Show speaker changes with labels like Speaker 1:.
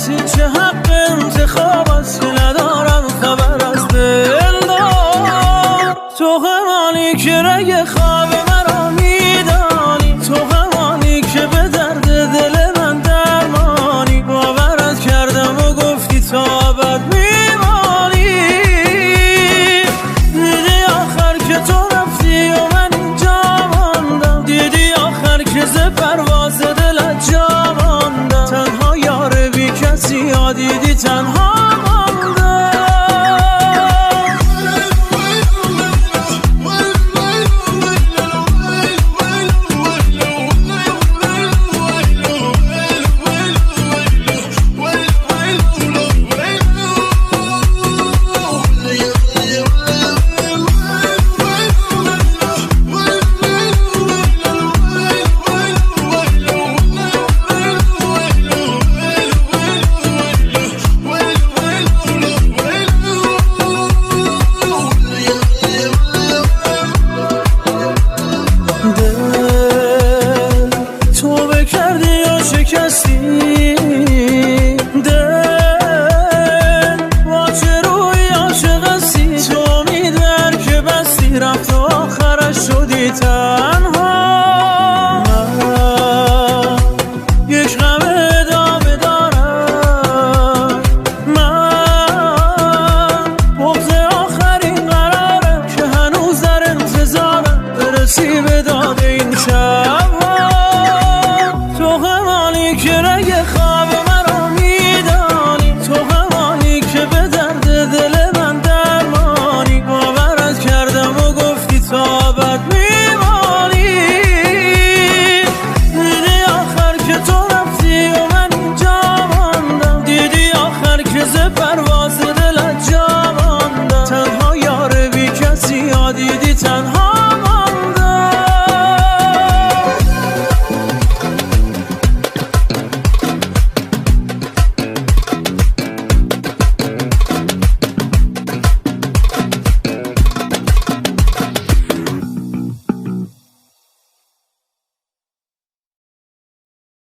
Speaker 1: کسی چه حق انتخاب است که ندارم خبر از دلدار. تو همانی که رگ خواب مرا میدانی، تو همانی که به درد دل من درمانی. باورت کردم و گفتی تا ابد میمانی. دیدی آخر که تو رفتی و من اینجا ماندم، دیدی آخر که ز پرواز دلت جا ماندم. تنها یار بی کسی ها دیدی تنها ماندم.